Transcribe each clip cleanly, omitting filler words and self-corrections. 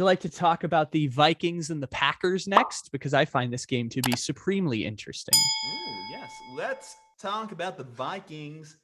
like to talk about the Vikings and the Packers next? Because I find this game to be supremely interesting. Ooh, yes. Let's talk about the Vikings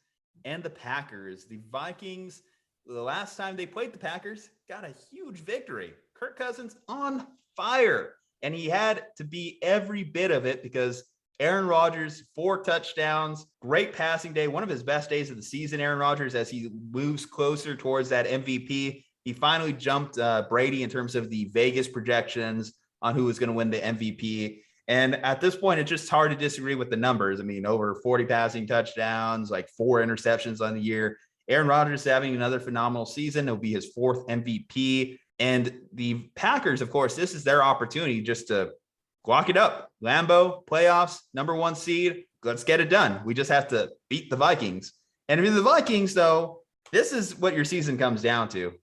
and the Packers. The Vikings, the last time they played the Packers, got a huge victory. Kirk Cousins on fire. And he had to be every bit of it because Aaron Rodgers, 4 touchdowns, great passing day, one of his best days of the season, Aaron Rodgers, as he moves closer towards that MVP. He finally jumped Brady in terms of the Vegas projections on who was going to win the MVP. And at this point, it's just hard to disagree with the numbers. I mean, over 40 passing touchdowns, like 4 interceptions on the year. Aaron Rodgers is having another phenomenal season. It'll be his 4th MVP. And the Packers, of course, this is their opportunity just to lock it up. Lambeau, playoffs, number 1 seed. Let's get it done. We just have to beat the Vikings. And I mean, the Vikings, though, this is what your season comes down to.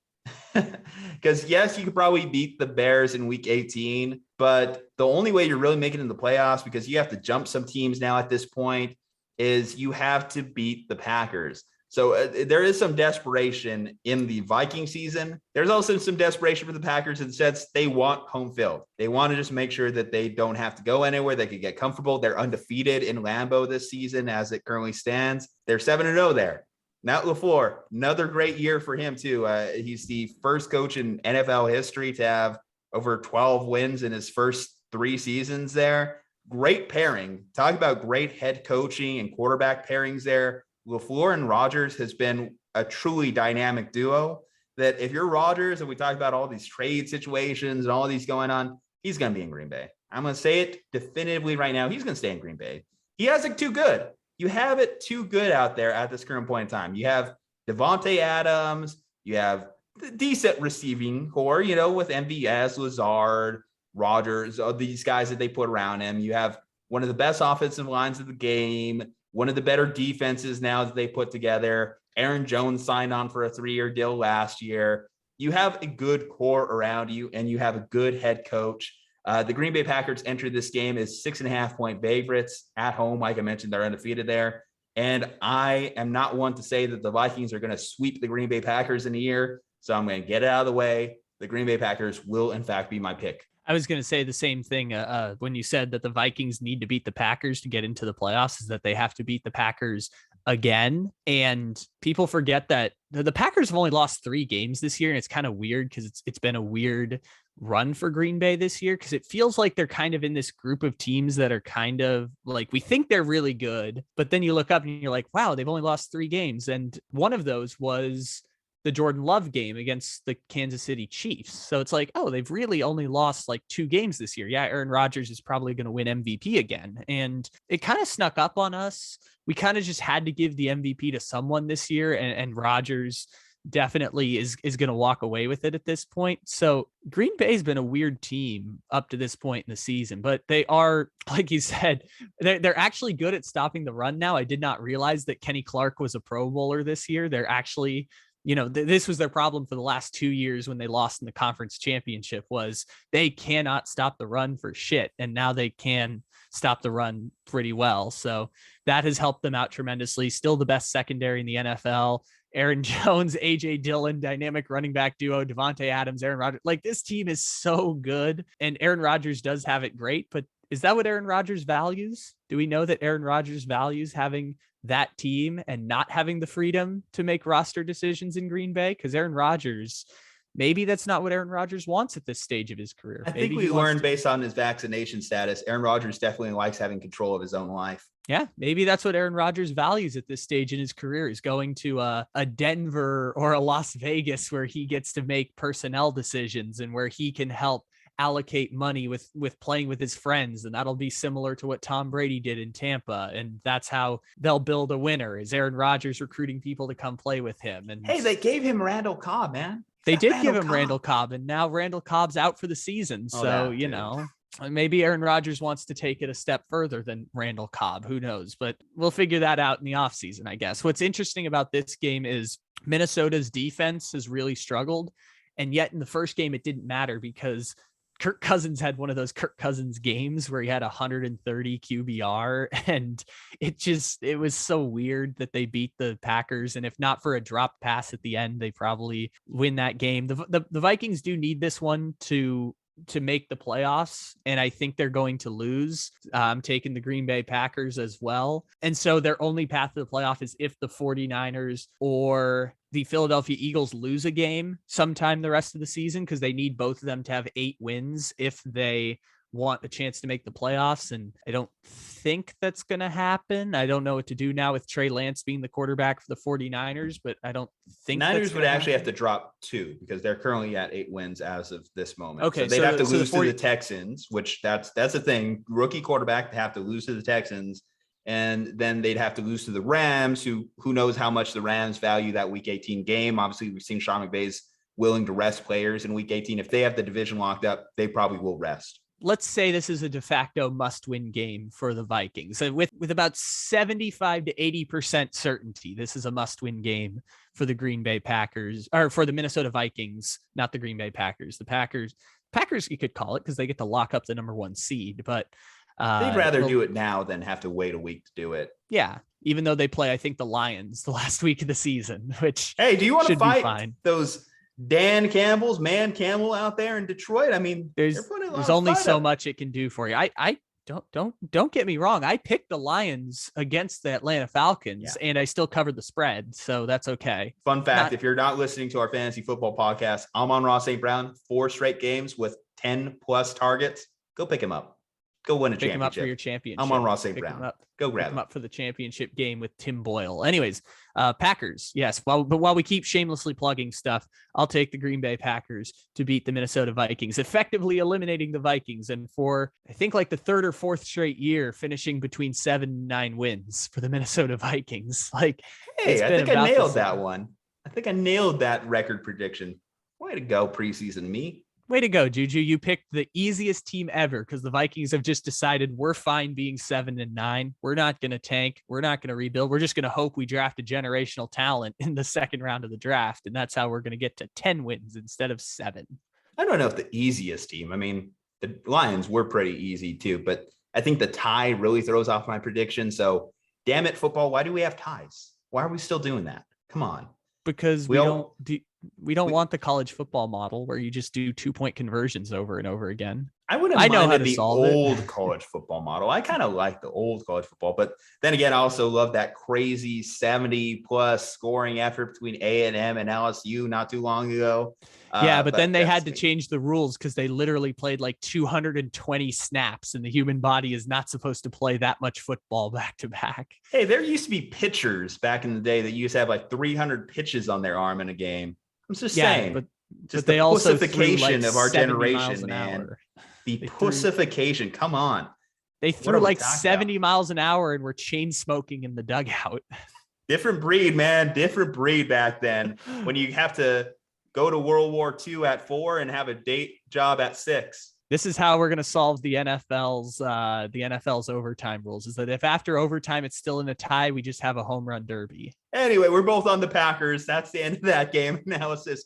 Because, yes, you could probably beat the Bears in week 18, but the only way you're really making it in the playoffs, because you have to jump some teams now at this point, is you have to beat the Packers. So there is some desperation in the Viking season. There's also some desperation for the Packers in the sense they want home field. They want to just make sure that they don't have to go anywhere. They could get comfortable. They're undefeated in Lambeau this season as it currently stands. They're 7-0 there. Matt LaFleur, another great year for him too. He's the first coach in NFL history to have over 12 wins in his first 3 seasons there. Great pairing. Talk about great head coaching and quarterback pairings there. LaFleur and Rodgers has been a truly dynamic duo that if you're Rodgers and we talk about all these trade situations and all these going on, he's going to be in Green Bay. I'm going to say it definitively right now. He's going to stay in Green Bay. He has it too good. You have it too good out there at this current point in time. You have Devontae Adams. You have the decent receiving core, with MVS, Lazard, Rodgers, all these guys that they put around him. You have one of the best offensive lines of the game, one of the better defenses now that they put together. Aaron Jones signed on for a 3-year deal last year. You have a good core around you, and you have a good head coach. The Green Bay Packers entered this game as 6.5-point favorites at home. Like I mentioned, they're undefeated there. And I am not one to say that the Vikings are going to sweep the Green Bay Packers in a year. So I'm going to get it out of the way. The Green Bay Packers will, in fact, be my pick. I was going to say the same thing when you said that the Vikings need to beat the Packers to get into the playoffs, is that they have to beat the Packers again. And people forget that the Packers have only lost 3 games this year. And it's kind of weird because it's been a weird run for Green Bay this year, because it feels like they're kind of in this group of teams that are kind of like, we think they're really good, but then you look up and you're like, wow, they've only lost 3 games. And one of those was the Jordan Love game against the Kansas City Chiefs. So it's like, oh, they've really only lost like 2 games this year. Yeah, Aaron Rodgers is probably going to win MVP again. And it kind of snuck up on us. We kind of just had to give the MVP to someone this year, and Rodgers definitely is going to walk away with it at this point. So Green Bay's been a weird team up to this point in the season, but they are, like you said, they're actually good at stopping the run now. I did not realize that Kenny Clark was a Pro Bowler this year. They're actually, this was their problem for the last 2 years when they lost in the conference championship, was they cannot stop the run for shit. And now they can stop the run pretty well. So that has helped them out tremendously. Still the best secondary in the NFL. Aaron Jones, AJ Dillon, dynamic running back duo, Devontae Adams, Aaron Rodgers. Like, this team is so good, and Aaron Rodgers does have it great, but is that what Aaron Rodgers values? Do we know that Aaron Rodgers values having that team and not having the freedom to make roster decisions in Green Bay? Because Aaron Rodgers, maybe that's not what Aaron Rodgers wants at this stage of his career. I think we learned based on his vaccination status, Aaron Rodgers definitely likes having control of his own life. Yeah, maybe that's what Aaron Rodgers values at this stage in his career, is going to a Denver or a Las Vegas where he gets to make personnel decisions and where he can help allocate money with playing with his friends. And that'll be similar to what Tom Brady did in Tampa. And that's how they'll build a winner, is Aaron Rodgers recruiting people to come play with him. And hey, they gave him Randall Cobb, man. They did give him Randall Cobb, and now Randall Cobb's out for the season. So, maybe Aaron Rodgers wants to take it a step further than Randall Cobb. Who knows? But we'll figure that out in the offseason, I guess. What's interesting about this game is Minnesota's defense has really struggled. And yet in the first game, it didn't matter because Kirk Cousins had one of those Kirk Cousins games where he had 130 QBR, and it was so weird that they beat the Packers. And if not for a dropped pass at the end, they probably win that game. The Vikings do need this one to make the playoffs, and I think they're going to lose. I'm taking the Green Bay Packers as well. And so their only path to the playoff is if the 49ers or the Philadelphia Eagles lose a game sometime the rest of the season, because they need both of them to have 8 wins if they want a chance to make the playoffs. And I don't think that's going to happen. I don't know what to do now with Trey Lance being the quarterback for the 49ers, but I don't think Niners would actually have to drop 2 because they're currently at 8 wins as of this moment. Okay. So they'd have to lose to the Texans, which that's the thing. Rookie quarterback, they have to lose to the Texans. And then they'd have to lose to the Rams, who knows how much the Rams value that Week 18 game. Obviously, we've seen Sean McVay's willing to rest players in Week 18. If they have the division locked up, they probably will rest. Let's say this is a de facto must-win game for the Vikings. And with about 75 to 80% certainty, this is a must-win game for the Green Bay Packers, or for the Minnesota Vikings, not the Green Bay Packers. The Packers, you could call it, because they get to lock up the number 1 seed, but they'd rather do it now than have to wait a week to do it. Yeah, even though they play, I think, the Lions the last week of the season, which hey, do you want to fight those Dan Campbell's man Campbell out there in Detroit? I mean, there's only so much it can do for you. I don't get me wrong. I picked the Lions against the Atlanta Falcons, and I still covered the spread, so that's okay. Fun fact: if you're not listening to our fantasy football podcast, I'm on Ross St. Brown, 4 straight games with 10+ targets. Go pick him up. Go win a championship. Pick him up for your championship. I'm on Ross St. Brown. Go grab him up for the championship game with Tim Boyle. Anyways, Packers. Yes. While we keep shamelessly plugging stuff, I'll take the Green Bay Packers to beat the Minnesota Vikings, effectively eliminating the Vikings. And for, I think, like the 3rd or 4th straight year, finishing between 7 and 9 wins for the Minnesota Vikings. Like, hey, I think I nailed that one. I think I nailed that record prediction. Way to go, preseason me. Way to go, Juju. You picked the easiest team ever, because the Vikings have just decided we're fine being 7 and 9. We're not going to tank. We're not going to rebuild. We're just going to hope we draft a generational talent in the 2nd round of the draft. And that's how we're going to get to 10 wins instead of 7. I don't know if the easiest team. I mean, the Lions were pretty easy too, but I think the tie really throws off my prediction. So damn it, football. Why do we have ties? Why are we still doing that? Come on. Because we don't want the college football model where you just do 2-point conversions over and over again. I wouldn't mind the old college football model. I kind of like the old college football, but then again, I also love that crazy 70+ scoring effort between A&M and LSU not too long ago. But then they had to change the rules because they literally played like 220 snaps, and the human body is not supposed to play that much football back to back. Hey, there used to be pitchers back in the day that used to have like 300 pitches on their arm in a game. I'm just saying, but just they the also pussification like of our generation, man. The pussification. Come on. They threw like 70 miles an hour and were chain smoking in the dugout. Different breed, man. Different breed back then. When you have to go to World War II at 4 and have a day job at 6. This is how we're going to solve the NFL's overtime rules, is that if after overtime it's still in a tie, we just have a home run derby. Anyway, we're both on the Packers. That's the end of that game analysis.